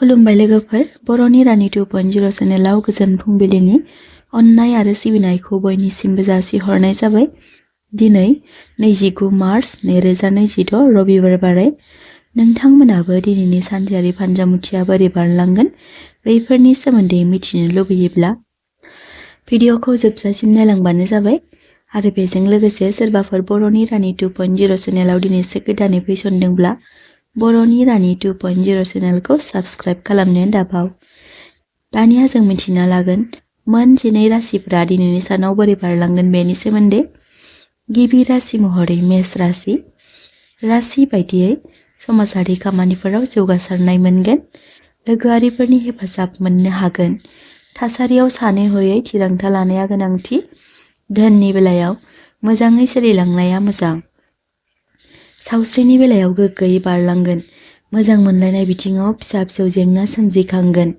खुलुमबाय लोगोफोर, बर'नि रानि 2.0 चेनेलाव गोजोन फुंबिलिनि अननाय आरो सिबिनायखौ बयनिसिमबो जासिहरनाय जाबाय। दिनै 29 मार्च 2026 रबिबार बाराय। नोंथांमोनाबो दिनैनि सानसेयारि फानजामुथिया बोरै बारलांगोन बैफोरनि सोमोन्दै मिथिनो लुबैयोब्ला भिडिअखौ जोबजासिम नायलांबानो जाबाय। आरो बेजों लोगोसे सोरबाफोर बर'नि रानि 2.0 चेनेलाव दिनैसो गोदानै फैसनदोंब्ला बर'नि रानि 2.0 चेनेलखौ साबस्क्राइब खालामनो दाबाव। दानिया जों मिथिना लागोन मोन 12 राशिफोरा दिनैनि सानाव बोरै बारलांगोन बेनि सोमोन्दै। गिबि राशि महरै मेष राशि। राशि बायदियै समाजारि खामानिफोराव जौगासारनाय मोनगोन। लोगोआरिफोरनि हेफाजाब मोननो हागोन। थासारियाव सानै हयै थिरांथा लानाया गोनांथि। धोननि बेलायाव मोजाङै सोलिलांनाया मोजां। सावस्रिनि बेलायाव गोग्गोयै बारलांगोन। मोजां मोनलायनाय बिथिङाव फिसा फिसौ जेंना सोमजिखांगोन।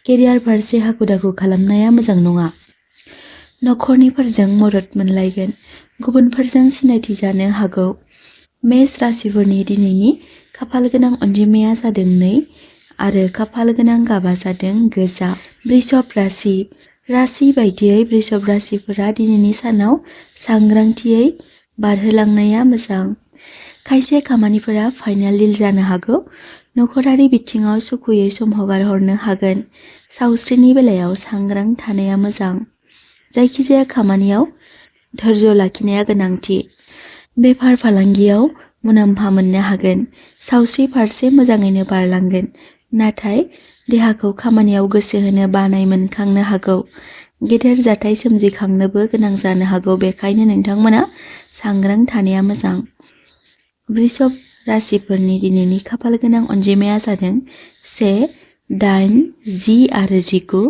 केरियार फारसे हाखु दाखु खालामनाया मोजां नङा। नखरनिफोरजों मदद मोनलायगोन। गुबुनफोरजों सिनायथि जानो हागौ। मेष राशिफोरनि दिनैनि खाफाल गोनां अनजिमाया जादों 2 आरो खाफाल गोनां गाबा जादों गोजा। वृषभ राशि। राशि बायदियै वृषभ राशिफोरा दिनैनि सानाव सांग्रांथियै बारहोलांनाया मोजां। खायसे खामानिफोरा फाइनाल जानो हागौ। नखरारि बिथिङाव सुखुयै सम हगारहरनो हागोन। सावस्रिनि बेलायाव सांग्रां थानाया मोजां। जायखिजाया खामानियाव धैर्य लाखिनाया गोनांथि। बेफार फालांगियाव मुलाम्फा मोननो हागोन। सावस्रि फारसे मोजाङैनो बारलांगोन। नाथाय देहाखौ खामानियाव गोसो होनो बानाय मोनखांनो हागौ। गेदेर जाथाय सोमजिखांनोबो गोनां जानो हागौ। बेखायनो नोंथांमोना सांग्रां थानाया मोजां। वृषभ राशिफोरनि दिनैनि खाफाल गोनां अनजिमाया जादों 1, 8, 10 आरो 19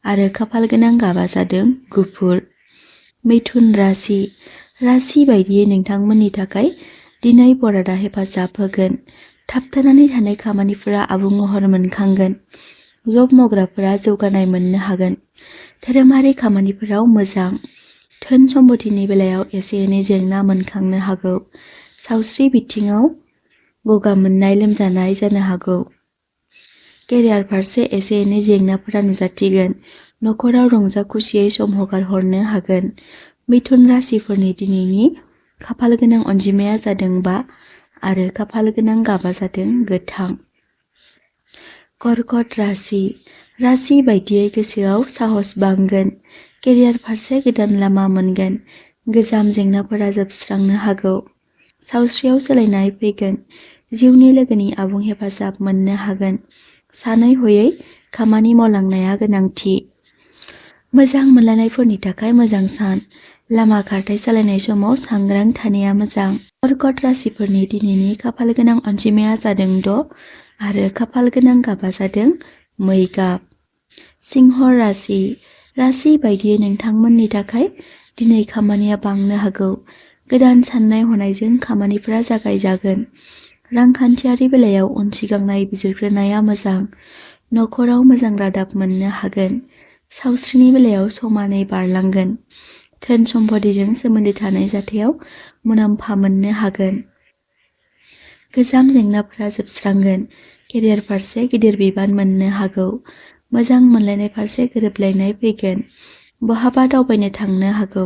आरो खाफाल गोनां गाबा जादों गुफुर। मिथुन राशि। राशि बायदियै नोंथांमोननि थाखाय दिनै बरादा हेफाजाब होगोन। थाबथानानै थानाय खामानिफोरा आबुं महर मोनखांगोन। जब मावग्राफोरा जौगानाय मोननो हागोन। धोरोमारि खामानिफोराव मोजां। धोन सम्पथिनि बेलायाव एसे एनै जेंना मोनखांनो हागौ। सावस्रि बिथिङाव गगा मोननाय लोमजानाय जानो हागौ। केरियार फारसे एसे एनै जेंनाफोरा नुजाथिगोन। नखराव रंजा खुसियै सम हगारहरनो हागोन। मिथुन राशिफोरनि दिनैनि खाफाल गोनां अनजिमाया जादों 5 आरो खाफाल गोनां गाबा जादों गोथां। कर्कट राशि। राशि बायदियै गोसोआव साहस बांगोन। केरियार फारसे गोदान लामा मोनगोन। गोजाम जेंनाफोरा जोबस्रांनो हागौ। सावस्रियाव सोलायनाय फैगोन। जिउनि लोगोनि आबुं हेफाजाब मोननो हागोन। सानै हयै खामानि मावलांनाया गोनांथि। मोजां मोनलायनायफोरनि थाखाय मोजां सान। लामा खारथाय सालायनाय समाव सांग्रां थानाया मोजां। कर्कट राशिफोरनि दिनैनि खाफाल गोनां अनजिमाया जादों 6 आरो खाफाल गोनां गाबा जादों मै गाब। सिंह राशि। राशि बायदियै नोंथांमोननि थाखाय दिनै खामानिया बांनो हागौ। गोदान साननाय हनायजों खामानिफोरा जागायजागोन। रांखान्थियारि बेलायाव उनसिगां बिजिरग्रोनाया मोजां। नखराव मोजां रादाब मोननो हागोन। सावस्रिनि बेलायाव समानै बारलांगोन। धोन सम्पथिजों सोमोन्दो थानाय जाथायाव मुलाम्फा मोननो हागोन। गोजाम जेंनाफोरा जोबस्रांगोन। केरियार फारसे गिदिर बिबान मोननो हागौ। मोजां मोनलायनाय फारसे गोरोबलायनाय फैगोन। बहाबा दावबायनो थांनो हागौ।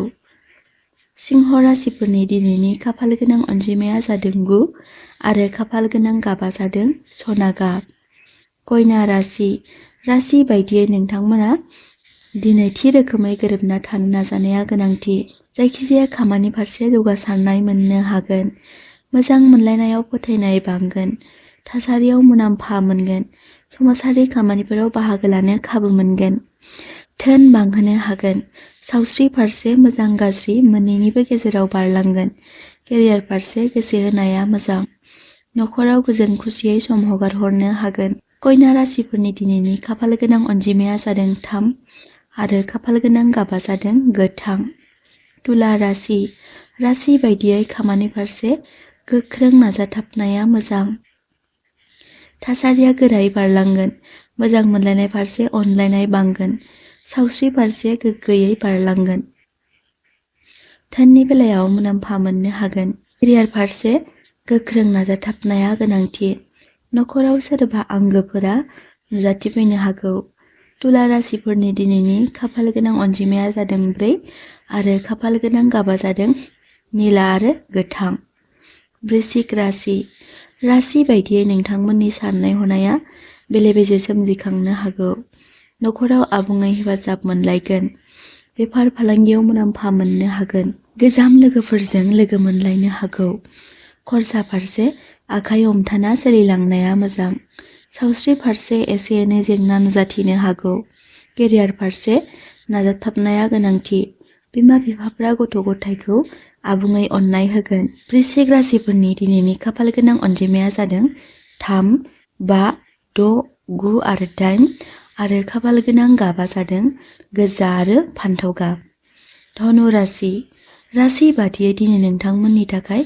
सिंह राशिफोरनि दिनैनि खाफाल गोनां अनजिमाया जादों 9 आरो खाफाल गोनां गाबा जादों सना गाब। कन्या राशि। राशि बायदियै नोंथांमोना दिनै थि रोखोमै गोरोबना थानो नाजानाया गोनांथि। जायखिजाया खामानि फारसे जौगासारनाय मोननो हागोन। मोजां मोनलायनायाव फोथायनाय बांगोन। थासारियाव मुलाम्फा मोनगोन। समाजारि खामानिफोराव बाहागो लानो खाबु मोनगोन। धोन बांहोनो हागोन। सावस्रि फारसे मोजां गाज्रि मोननैनिबो गेजेराव बारलांगोन। केरियार फारसे गोसो होनाया मोजां। नखराव गोजोन खुसियै सम हगारहरनो हागोन। कन्या राशिफोरनि दिनैनि खाफाल गोनां अनजिमाया जादों 3 आरो खाफाल गोनां गाबा जादों गोथां। तुला राशि। राशि बायदियै खामानि फारसे गोख्रों नाजाथाबनाया मोजां। थासारिया गोरायै बारलांगोन। मोजां मोनलायनाय फारसे अनलायनाय बांगोन। सावस्रि फारसे गोग्गोयै बारलांगोन। धोननि बेलायाव मुलाम्फा मोननो हागोन। केरियार फारसे गोख्रों नाजाथाबनाया गोनांथि। नखराव सोरबा आंगोफोरा नुजाथिफैनो हागौ। तुला राशिफोरनि दिनैनि खाफाल गोनां अनजिमाया जादों 4 आरो खाफाल गोनां गाबा जादों निला आरो गोथां। वृश्चिक राशि बायदियै नोंथांमोननि साननाय हनाया बेले-बेजे सोमजिखांनो हागौ। नखराव आबुङै हेफाजाब मोनलायगोन। बेफार फालांगियाव मुलाम्फा मोननो हागोन। गोजाम लोगोफोरजों लोगो मोनलायनो हागौ। खरसा फारसे आखाइ हमथाना सोलिलांनाया मोजां। सावस्रि फारसे एसे एनै जेंना नुजाथिनो हागौ। केरियार फारसे नाजाथाबनाया गोनांथि। बिमा-बिफाफ्रा गथ' गथायखौ आबुङै अननाय होगोन। वृश्चिक राशिफोरनि दिनैनि खाफाल गोनां अनजिमाया जादों 3, 5, 6, 9 आरो 8 आरो खाफाल गोनां गाबा जादों गोजा आरो फान्थाव गाब। धनु राशि बादियै दिनै नोंथांमोननि थाखाय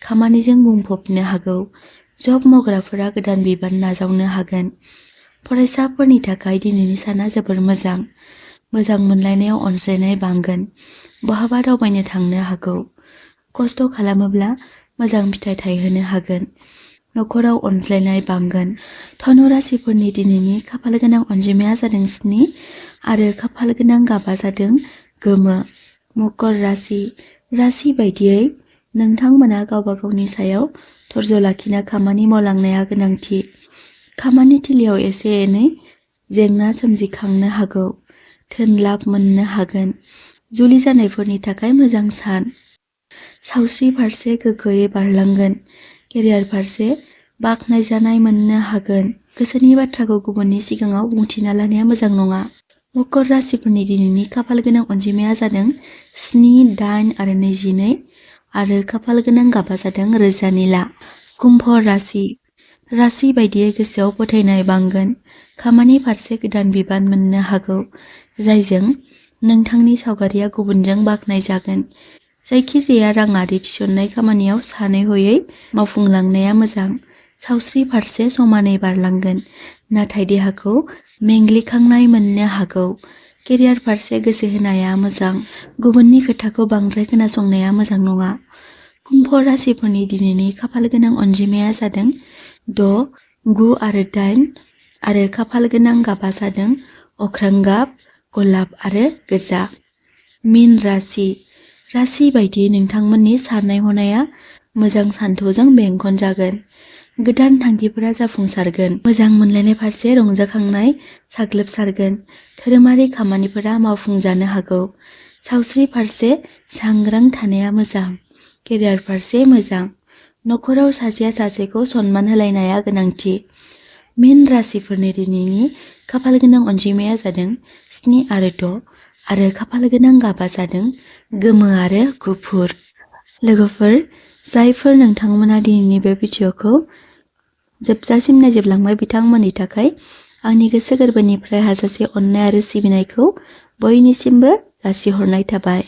खामानिजों बुंफबनो हागौ। जब मावग्राफोरा गोदान बिबान नाजावनो हागोन। फरायसाफोरनि थाखाय दिनैनि साना जोबोर मोजां। मोजां मोनलायनायाव अनज्लायनाय बांगोन। बहाबा दावबायनो थांनो हागौ। खस्थ' खालामोब्ला मोजां फिथाइ थायहोनो हागोन। नखराव अनज्लायनाय बांगोन। धनु राशिफोरनि दिनैनि खाफाल गोनां अनजिमाया जादों 7 आरो खाफाल गोनां गाबा जादों गोमो। मकर राशि बायदियै नोंथांमोना गावबा गावनि सायाव धैर्य लाखिना खामानि मावलांनाया गोनांथि। खामानि थिलियाव एसे एनै जेंना सोमजिखांनो हागौ। धोन लाभ मोननो हागोन। जुलि जानायफोरनि थाखाय मोजां सान। सावस्रि फारसे गोग्गोयै बारलांगोन। केरियार फारसे बाखनायजानाय मोननो हागोन। गोसोनि बाथ्राखौ गुबुननि सिगाङाव बुंथिना लानाया मोजां नङा। मकर राशिफोरनि दिनैनि खाफाल गोनां अनजिमाया जादों 7, 8 आरो 22 आरो खाफाल गोनां गाबा जादों रोजा निला। कुम्भ राशि बायदियै गोसोआव फोथायनाय बांगोन। खामानि फारसे गोदान बिबान मोननो हागौ। जायजों नोंथांनि सावगारिया गुबुनजों बाखनायजागोन। जायखिजाया राङारि थिसननाय खामानियाव सानै हयै मावफुंलांनाया मोजां। सावस्रि फारसे समानै बारलांगोन। नाथाय देहाखौ मेंग्लिखांनाय मोननो हागौ। केरियार फारसे गोसो होनाया मोजां। गुबुननि खोथाखौ बांद्राय खोनासंनाया मोजां नङा। कुम्भ राशिफोरनि दिनैनि खाफाल गोनां अनजिमाया जादों 6, 9 आरो 8 आरो खाफाल गोनां गाबा जादों अख्रां गाब, गलाब आरो गोजा। मीन राशि बायदियै नोंथांमोननि साननाय हनाया मोजां सान्थौजों बेंखनजागोन। गोदान थांखिफोरा जाफुंसारगोन। मोजां मोनलायनाय फारसे रंजाखांनाय साग्लोबसारगोन। धोरोमारि खामानिफोरा मावफुंजानो हागौ। सावस्रि फारसे सांग्रां थानाया मोजां। केरियार फारसे मोजां। नखराव सासेया सासेखौ सनमान होलायनाया गोनांथि। मीन राशिफोरनि दिनैनि खाफाल गोनां अनजिमाया जादों 7 आरो 6 आरो खाफाल गोनां गाबा जादों गोमो आरो गुफुर। लोगोफोर, जायफोर नोंथांमोना दिनैनि बे भिडिअखौ जोबजासिम नायजोबलांबाय बिथांमोननि थाखाय आंनि गोसो गोरबोनिफ्राय हाजासे अननाय आरो सिबिनायखौ बयनिसिमबो जासिहरनाय थाबाय।